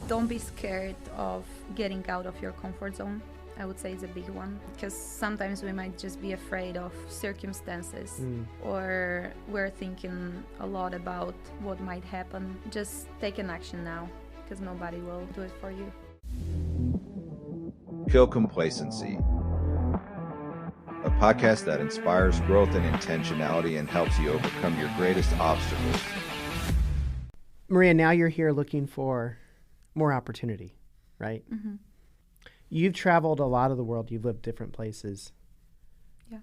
don't be scared of getting out of your comfort zone. I would say it's a big one, because sometimes we might just be afraid of circumstances, or we're thinking a lot about what might happen. Just take an action now, because nobody will do it for you. Kill Complacency, a podcast that inspires growth and intentionality and helps you overcome your greatest obstacles. Maria, now you're here looking for more opportunity, right? Mm-hmm. You've traveled a lot of the world. You've lived different places. Yeah.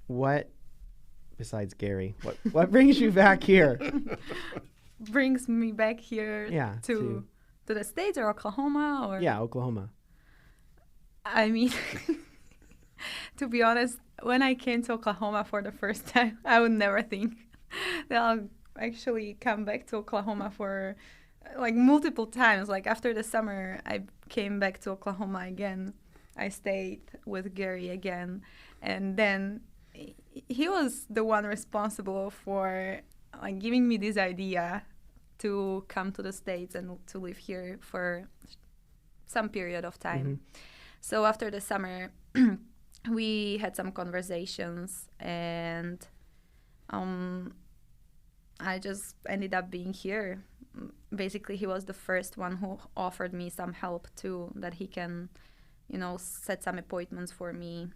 What, besides Gary, what brings you back here? Brings me back here to the States or Oklahoma? Or Yeah, Oklahoma. I mean, to be honest, when I came to Oklahoma for the first time, I would never think that I'll actually come back to Oklahoma for like multiple times. Like after the summer, I came back to Oklahoma again. I stayed with Gary again, and then he was the one responsible for like giving me this idea to come to the States and to live here for some period of time. Mm-hmm. So after the summer, we had some conversations, and I just ended up being here. Basically, he was the first one who offered me some help too, that he can, set some appointments for me,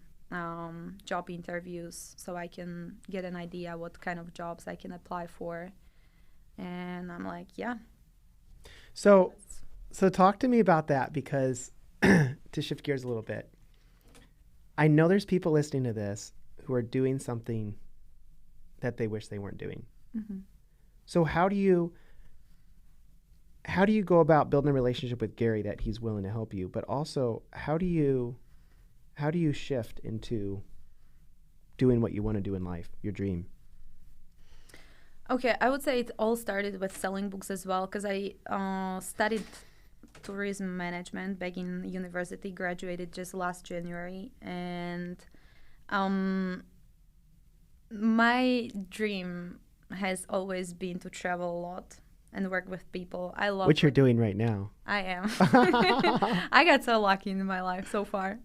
job interviews, so I can get an idea what kind of jobs I can apply for. And I'm like, yeah. So talk to me about that, because to shift gears a little bit, I know there's people listening to this who are doing something that they wish they weren't doing. Mm-hmm. So how do you go about building a relationship with Gary that he's willing to help you, but also how do you shift into doing what you want to do in life, your dream? Okay, I would say it all started with selling books as well, because I studied tourism management back in university, graduated just last January, and my dream has always been to travel a lot and work with people. I love Which you're doing right now. I am. I got so lucky in my life so far.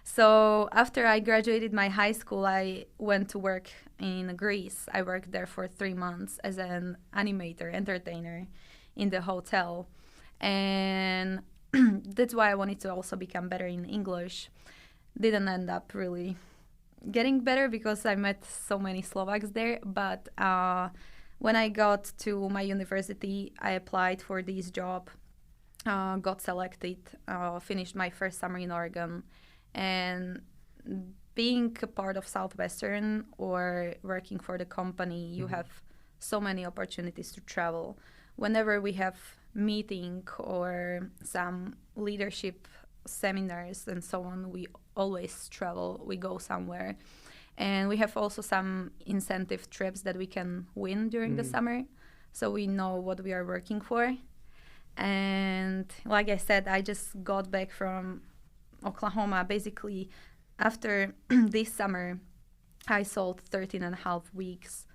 So after I graduated my high school, I went to work in Greece. I worked there for 3 months as an animator, entertainer in the hotel. And that's why I wanted to also become better in English. Didn't end up really getting better because I met so many Slovaks there. But when I got to my university, I applied for this job, got selected, finished my first summer in Oregon. And being a part of Southwestern or working for the company, you have so many opportunities to travel. Whenever we have meeting or some leadership seminars and so on, we always travel, we go somewhere. And we have also some incentive trips that we can win during the summer, so we know what we are working for. And like I said, I just got back from Oklahoma. Basically, after this summer, I sold 13 and a half weeks,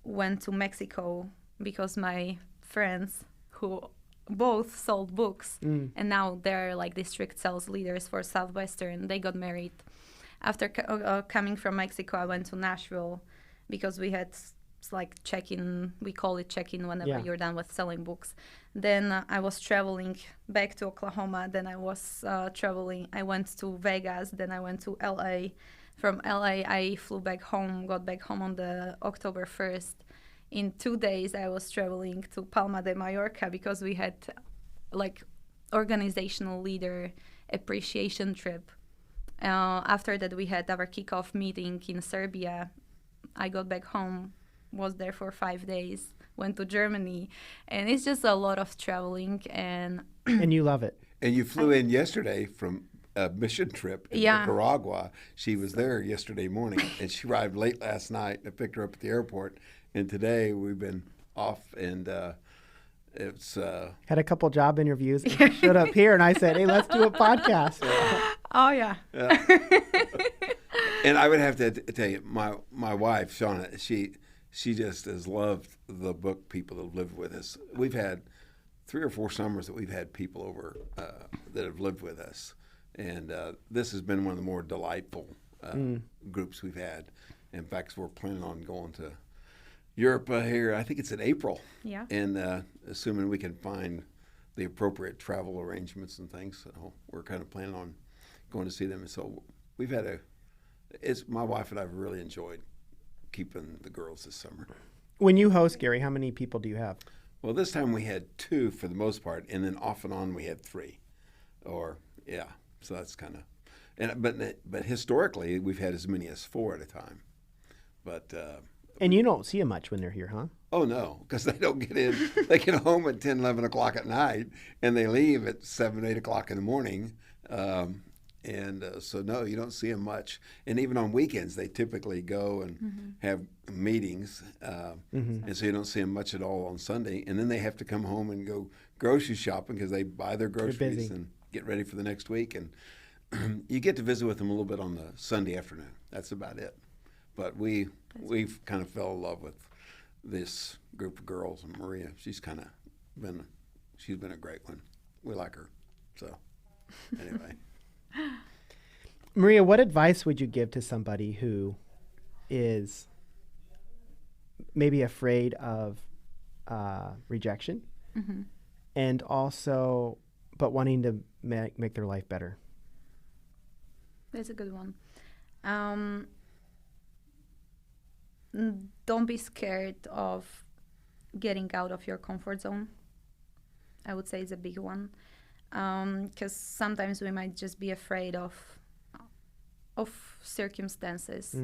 went to Mexico because my friends who both sold books and now they're like district sales leaders for Southwestern, they got married. After coming from Mexico, I went to Nashville because we had like check-in, we call it check-in whenever you're done with selling books. Then I was traveling back to Oklahoma. Then I was traveling, I went to Vegas. Then I went to LA. From LA, I flew back home, got back home on the October 1st. In 2 days, I was traveling to Palma de Mallorca because we had like organizational leader appreciation trip. After that, we had our kickoff meeting in Serbia. I got back home, was there for 5 days, went to Germany, and it's just a lot of traveling. And you love it. And you flew in yesterday from a mission trip in Nicaragua. She was there yesterday morning, and she arrived late last night. I picked her up at the airport, and today we've been off, and it's... Had a couple job interviews, and showed up here, and I said, hey, let's do a podcast. Oh, yeah. And I would have to tell you, my wife, Shauna, she just has loved the book people that have lived with us. We've had 3 or 4 summers that we've had people over that have lived with us. And this has been one of the more delightful groups we've had. In fact, we're planning on going to Europe here. I think it's in April. Yeah. And assuming we can find the appropriate travel arrangements and things, so we're kind of planning on going to see them. And so we've had my wife and I have really enjoyed keeping the girls this summer. When you host, Gary, how many people do you have? Well, this time we had 2 for the most part, and then off and on we had 3. So that's kind of, but historically we've had as many as 4 at a time. But and you don't see them much when they're here, huh? Oh no, because they don't get in. They get home at 10, 11 o'clock at night, and they leave at 7, 8 o'clock in the morning. So no, you don't see them much. And even on weekends, they typically go and have meetings, and so you don't see them much at all on Sunday. And then they have to come home and go grocery shopping because they buy their groceries and get ready for the next week. And you get to visit with them a little bit on the Sunday afternoon. That's about it. But we've kind of fell in love with this group of girls, and Maria, she's been a great one. We like her. So anyway. Maria, what advice would you give to somebody who is maybe afraid of rejection and also but wanting to make their life better? That's a good one. Don't be scared of getting out of your comfort zone. I would say it's a big one. Because sometimes we might just be afraid of circumstances,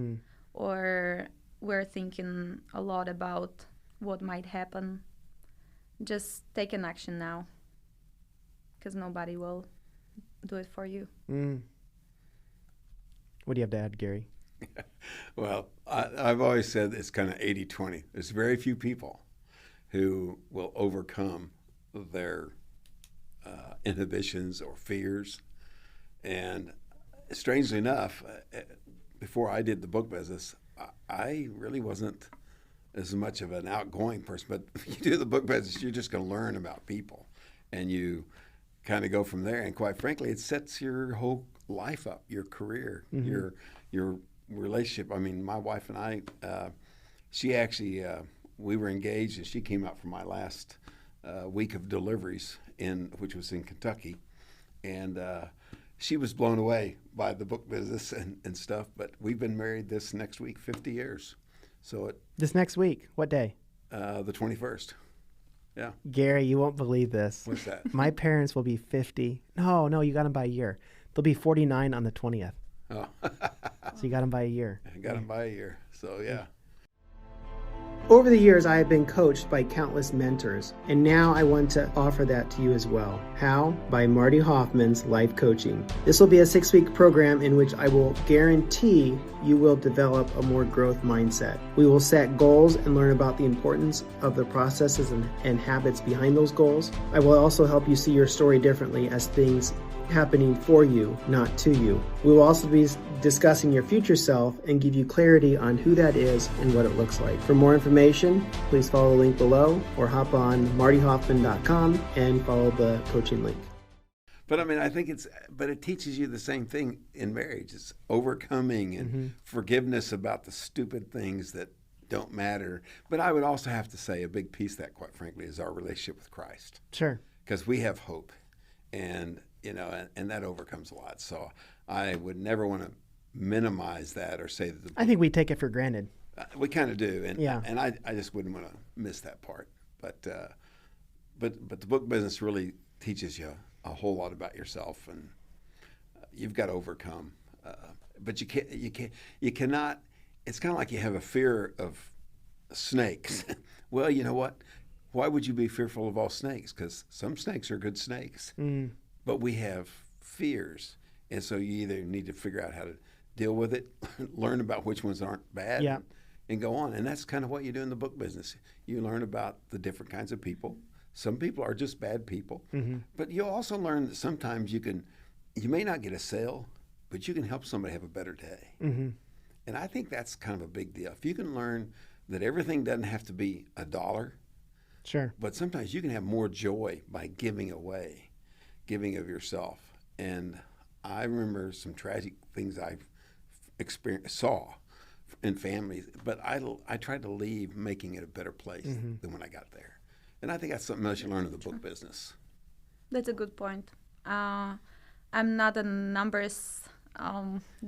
or we're thinking a lot about what might happen. Just take an action now, because nobody will do it for you. What do you have to add, Gary? Well, I've always said it's kind of 80-20. There's very few people who will overcome their inhibitions or fears. And strangely enough, before I did the book business, I really wasn't as much of an outgoing person. But if you do the book business, you're just going to learn about people, and you kind of go from there. And quite frankly, it sets your whole life up, your career, your relationship. I mean, my wife and I, she actually, we were engaged, and she came out for my last week of deliveries, which was in Kentucky, and she was blown away by the book business and stuff. But we've been married this next week 50 years. So this next week, what day? The 21st. Yeah. Gary, you won't believe this. What's that? My parents will be 50. No, you got them by a year. They'll be 49 on the 20th. Oh. So you got them by a year. I got them by a year. So yeah. Over the years, I have been coached by countless mentors, and now I want to offer that to you as well. How? By Marty Hofmann's Life Coaching. This will be a 6-week program in which I will guarantee you will develop a more growth mindset. We will set goals and learn about the importance of the processes and habits behind those goals. I will also help you see your story differently as things happening for you, not to you. We will also be discussing your future self and give you clarity on who that is and what it looks like. For more information, please follow the link below or hop on martyhoffman.com and follow the coaching link. But I mean, I think it teaches you the same thing in marriage. It's overcoming and forgiveness about the stupid things that don't matter. But I would also have to say a big piece of that, quite frankly, is our relationship with Christ. Sure. Because we have hope, and that overcomes a lot. So I would never want to minimize that or say that. I think we take it for granted. We kind of do, and yeah. And I just wouldn't want to miss that part. But the book business really teaches you a whole lot about yourself, and you've got to overcome. But you cannot. It's kind of like you have a fear of snakes. Well, you know what? Why would you be fearful of all snakes? Because some snakes are good snakes. But we have fears, and so you either need to figure out how to deal with it, learn about which ones aren't bad, yeah. and go on. And that's kind of what you do in the book business. You learn about the different kinds of people. Some people are just bad people, but you'll also learn that sometimes you may not get a sale, but you can help somebody have a better day. And I think that's kind of a big deal. If you can learn that everything doesn't have to be $1, Sure. But sometimes you can have more joy by giving away, giving of yourself. And I remember some tragic things I've saw in families, but I tried to leave making it a better place than when I got there. And I think that's something else you learn in the book business. That's a good point. I'm not a numbers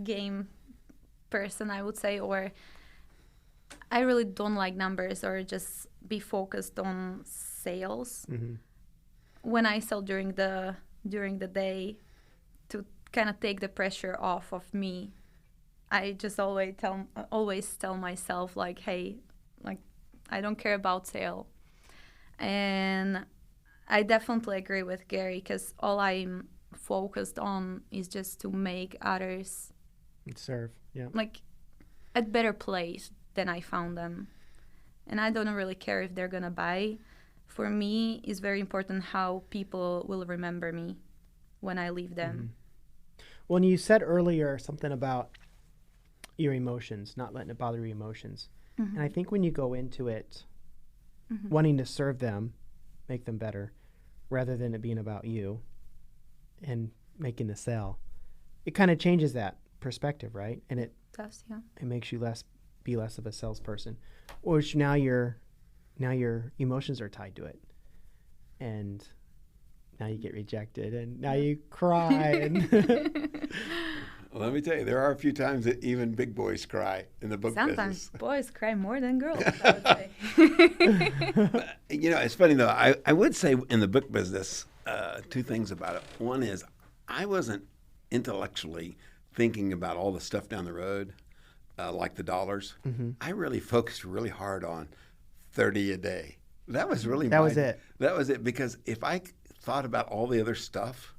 game person, I would say, or I really don't like numbers or just be focused on sales. When I sell during the day, to kind of take the pressure off of me, I just always tell myself, like, hey, like, I don't care about sale. And I definitely agree with Gary, because all I'm focused on is just to make others serve, like a better place than I found them. And I don't really care if they're gonna buy. For me, it's very important how people will remember me when I leave them. Well, and you said earlier something about your emotions, not letting it bother your emotions. And I think when you go into it wanting to serve them, make them better, rather than it being about you and making the sale, it kind of changes that perspective, right? And it does, it makes you be less of a salesperson, which now your emotions are tied to it, and now you get rejected, and now you cry. And well, let me tell you, there are a few times that even big boys cry in the book business. Sometimes boys cry more than girls, I would say. It's funny, though. I would say in the book business, two things about it. One is I wasn't intellectually thinking about all the stuff down the road, like the dollars. I really focused really hard on 30 a day. That was really That was it. That was it, because if I thought about all the other stuff,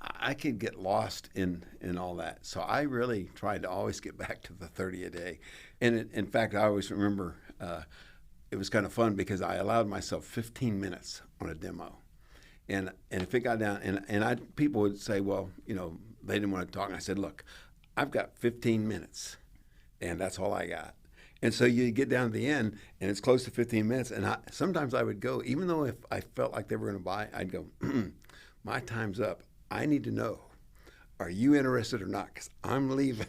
I could get lost in all that. So I really tried to always get back to the 30 a day. And in fact, I always remember it was kind of fun because I allowed myself 15 minutes on a demo. And if it got down, and people would say, well, they didn't want to talk. And I said, look, I've got 15 minutes, and that's all I got. And so you get down to the end, and it's close to 15 minutes. And sometimes I would go, even though if I felt like they were going to buy, I'd go, my time's up. I need to know, are you interested or not? Because I'm leaving.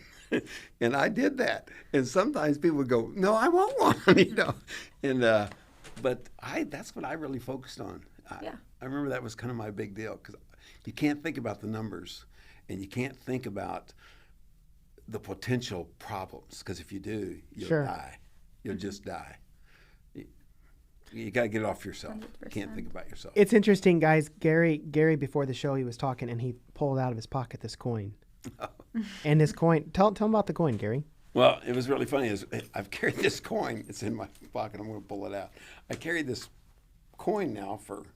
And I did that. And sometimes people would go, no, I want one, And but that's what I really focused on. I remember that was kind of my big deal, because you can't think about the numbers, and you can't think about the potential problems, because if you do, you'll die. You'll just die. You got to get it off yourself. 100%. You can't think about yourself. It's interesting, guys. Gary, before the show, he was talking, and he pulled out of his pocket this coin. And this coin, tell him about the coin, Gary. Well, it was really funny. I've carried this coin. It's in my pocket. I'm going to pull it out. I carried this coin now for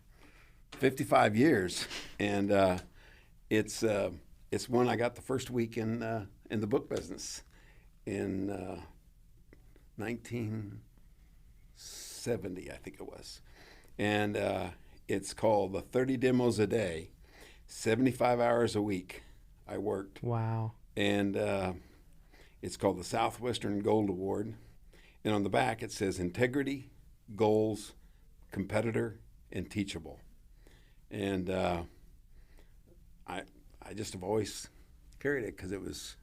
55 years, and it's one I got the first week in the book business in 1970, I think it was, and it's called the 30 Demos a Day, 75 hours a week. I worked. Wow. And it's called the Southwestern Gold Award, and on the back it says integrity, goals, competitor, and teachable. And I just have always carried it because it was,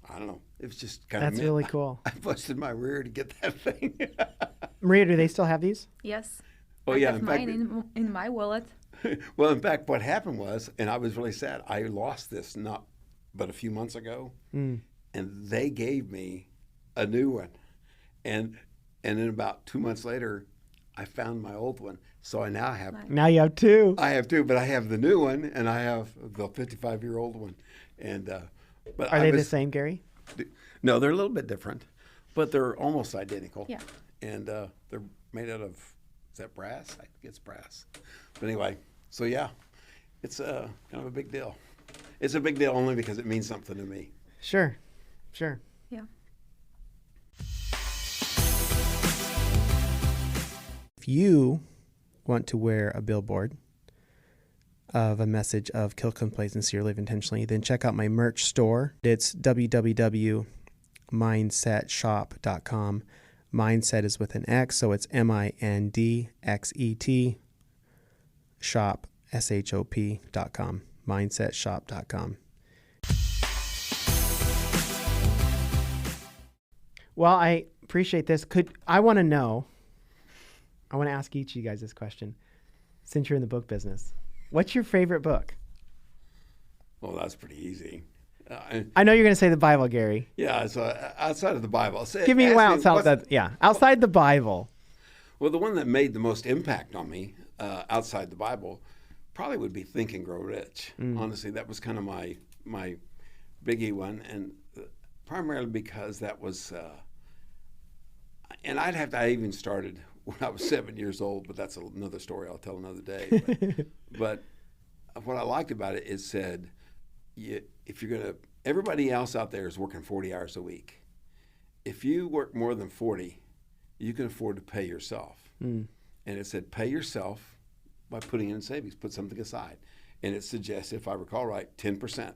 I don't know, it was just kind of. That's really cool. I busted my rear to get that thing. Maria, do they still have these? Yes. Oh, I yeah. have mine in my wallet. Well, in fact, what happened was, and I was really sad, I lost this not but a few months ago, and they gave me a new one. And then about 2 months later, I found my old one. So I now have. Nice. Now you have two. I have two, but I have the new one, and I have the 55-year-old one. And but are they the same, Gary? No, they're a little bit different, but they're almost identical. Yeah. And they're made out of, is that brass? I think it's brass. But anyway, so yeah, it's kind of a big deal. It's a big deal only because it means something to me. Sure. Yeah. If you want to wear a billboard of a message of kill complacency or live intentionally, then check out my merch store. It's www.mindsetshop.com. Mindset is with an X, so it's MINDXET shop, SHOP.com, mindsetshop.com. Well, I appreciate this. I want to ask each of you guys this question. Since you're in the book business, what's your favorite book? Well, that's pretty easy. I know you're going to say the Bible, Gary. Yeah, so outside of the Bible. Give me one outside the Bible. Well, the one that made the most impact on me outside the Bible probably would be Think and Grow Rich. Honestly, that was kind of my biggie one, and primarily because that was, and I even started when I was 7 years old, but that's another story I'll tell another day. But what I liked about it is said, if you're going to, everybody else out there is working 40 hours a week. If you work more than 40, you can afford to pay yourself. And it said, pay yourself by putting in savings, put something aside. And it suggests, if I recall right, 10%.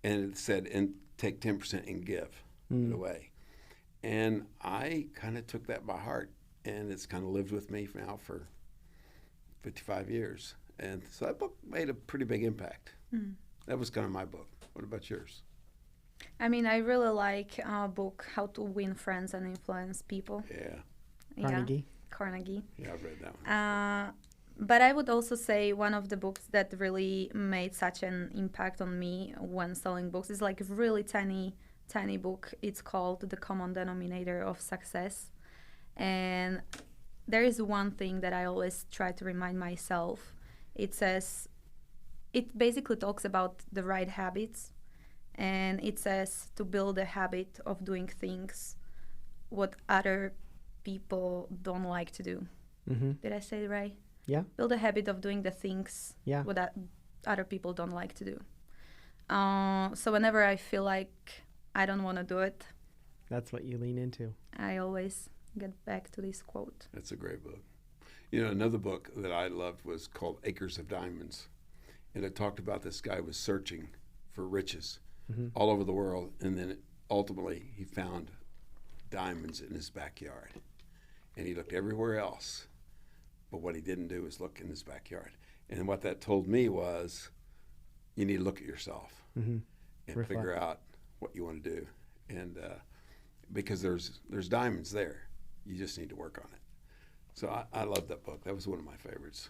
And it said, and take 10% and give it away. And I kind of took that by heart, and it's kind of lived with me now for 55 years. And so that book made a pretty big impact. That was kind of my book. What about yours? I mean, I really like a book, How to Win Friends and Influence People. Yeah. Carnegie. Yeah, I've read that one. But I would also say one of the books that really made such an impact on me when selling books is like a really tiny book. It's called The Common Denominator of Success. And there is one thing that I always try to remind myself. It basically talks about the right habits, and it says to build a habit of doing things what other people don't like to do. Did I say it right? Yeah. Build a habit of doing the things what other people don't like to do. So whenever I feel like I don't want to do it, that's what you lean into. I always get back to this quote. That's a great book. You know, another book that I loved was called Acres of Diamonds. And it talked about this guy was searching for riches all over the world. And then ultimately he found diamonds in his backyard. And he looked everywhere else. But what he didn't do was look in his backyard. And what that told me was you need to look at yourself and figure out what you want to do. And because there's diamonds there. You just need to work on it. So I love that book. That was one of my favorites.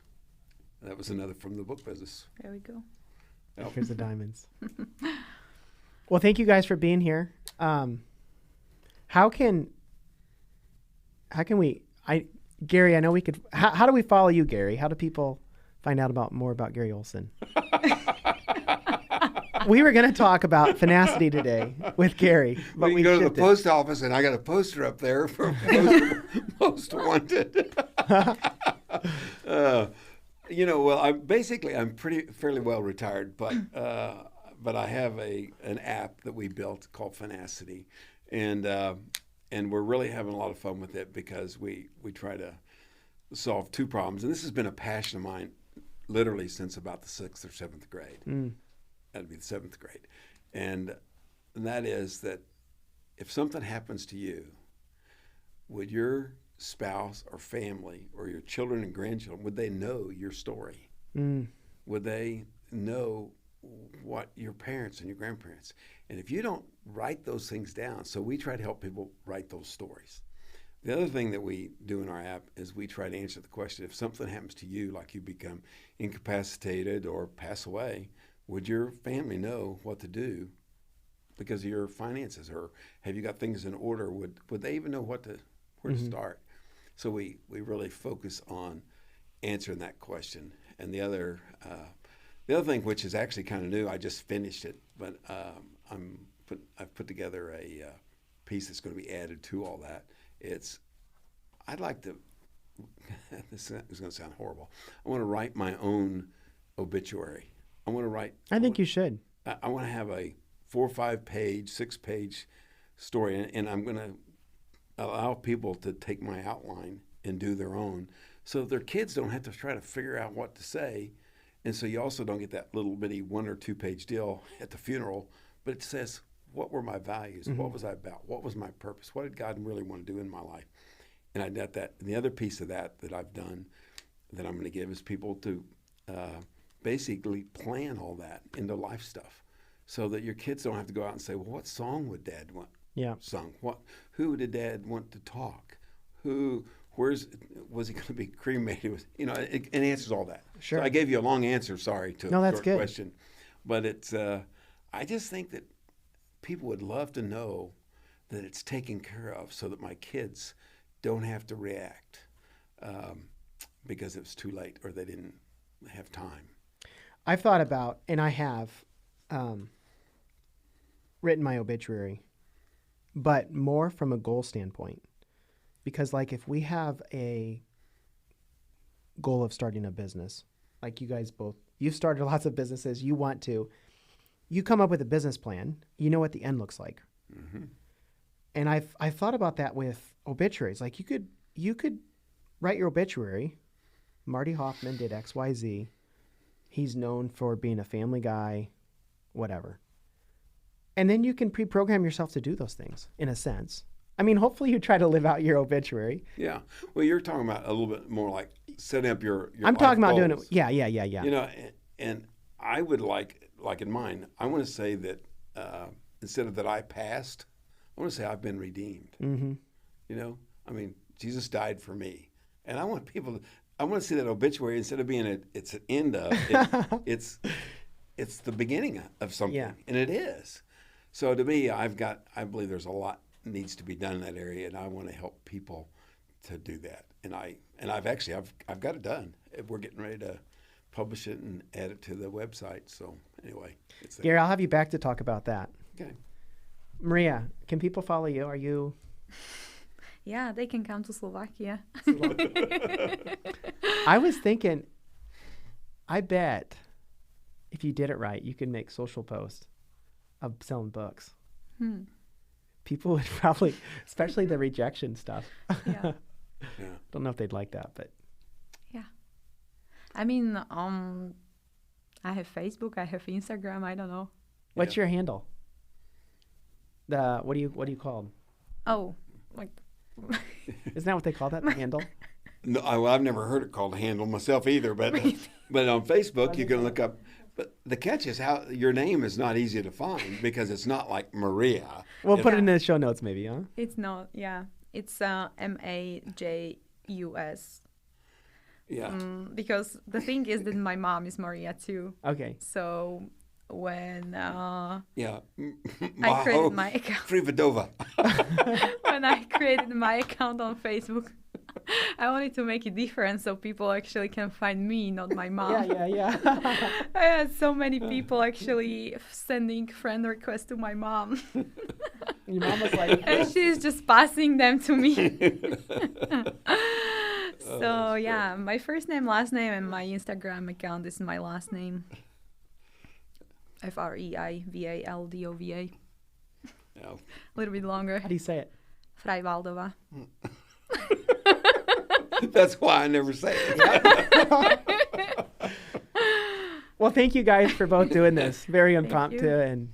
That was another from the book business. There we go. Here's the diamonds. Well, thank you guys for being here. How can we, Gary, I know we could, how do we follow you, Gary? How do people find out more about Gary Olson? We were going to talk about Finacity today with Gary, but we go to the post office, and I got a poster up there for most wanted. I'm fairly well retired, but I have an app that we built called Finacity, and we're really having a lot of fun with it because we try to solve two problems, and this has been a passion of mine literally since about the 6th or 7th grade. That'd be the 7th grade. And that is that if something happens to you, would your spouse or family or your children and grandchildren, would they know your story? Would they know what your parents and your grandparents? And if you don't write those things down, so we try to help people write those stories. The other thing that we do in our app is we try to answer the question, if something happens to you, like you become incapacitated or pass away, would your family know what to do because of your finances? Or have you got things in order? Would they even know where to start? So we really focus on answering that question. And the other thing, which is actually kind of new, I just finished it, but I've put together a piece that's going to be added to all that. I'd like to, this is going to sound horrible, I want to write my own obituary. I think you should. I want to have a 4 or 5 page, 6 page story, and I'm going to allow people to take my outline and do their own, so their kids don't have to try to figure out what to say, and so you also don't get that little bitty 1 or 2 page deal at the funeral, but it says, what were my values? What was I about? What was my purpose? What did God really want to do in my life? And I got that. And the other piece of that I've done that I'm going to give is people to basically plan all that into life stuff, so that your kids don't have to go out and say, well, what song would Dad want sung? Who did Dad want to talk? Was he going to be cremated? It answers all that. Sure. So I gave you a long answer, sorry, to a short good question. But it's, I just think that people would love to know that it's taken care of, so that my kids don't have to react because it was too late or they didn't have time. I've thought about, and I have written my obituary, but more from a goal standpoint. Because like if we have a goal of starting a business, like you guys both, you've started lots of businesses, you come up with a business plan, you know what the end looks like. Mm-hmm. And I've thought about that with obituaries. Like you could write your obituary. Marty Hofmann did XYZ. He's known for being a family guy, whatever. And then you can pre-program yourself to do those things in a sense. I mean, hopefully you try to live out your obituary. Yeah. Well, you're talking about a little bit more like setting up your I'm talking about goals. doing it. Yeah. And I would like in mine, I want to say that instead of that I passed, I want to say I've been redeemed. Mm-hmm. I mean, Jesus died for me. And I want I want to see that obituary instead of being it's an end of, it's the beginning of something. Yeah. And it is. So to me, I believe there's a lot needs to be done in that area, and I want to help people to do that. And I've got it done. We're getting ready to publish it and add it to the website. So anyway, it's there. Gary, I'll have you back to talk about that. Okay. Maria, can people follow you? Are you? Yeah, they can come to Slovakia. I was thinking, I bet if you did it right, you could make social posts of selling books. People would probably, especially the rejection stuff. Yeah. Yeah. Don't know if they'd like that, but. Yeah. I mean, I have Facebook, I have Instagram, I don't know. What's your handle? What do you call them? Oh, like. Isn't that what they call that, the handle? No, I've never heard it called a handle myself either, but on Facebook you can look up. But the catch is how your name is not easy to find because it's not like Maria. We'll put it in the show notes maybe, huh? It's not, yeah. It's Majus. Yeah. Because the thing is that my mom is Maria too. Okay. So when Yeah. I created my account. Freivaldova. When I created my account on Facebook, I wanted to make it different so people actually can find me, not my mom. Yeah. I had so many people actually sending friend requests to my mom. Your mom was like... And she's just passing them to me. So yeah, my first name, last name, and my Instagram account is my last name. Freivaldova. Yeah. A little bit longer. How do you say it? Freivaldova. That's why I never say it. Well, thank you guys for both doing this. Very impromptu, and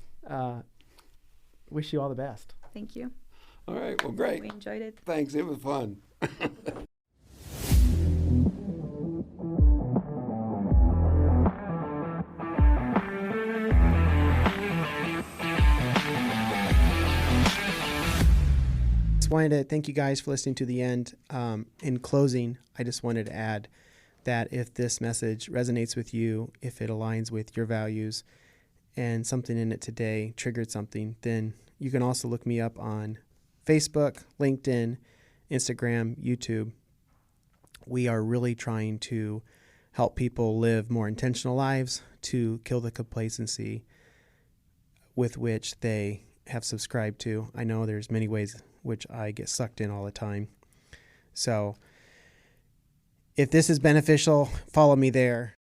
wish you all the best. Thank you. All right. Well, great. We enjoyed it. Thanks. It was fun. Wanted to thank you guys for listening to the end. In closing, I just wanted to add that if this message resonates with you, if it aligns with your values, and something in it today triggered something, then you can also look me up on Facebook, LinkedIn, Instagram, YouTube. We are really trying to help people live more intentional lives, to kill the complacency with which they have subscribed to. I know there's many ways which I get sucked in all the time. So if this is beneficial, follow me there.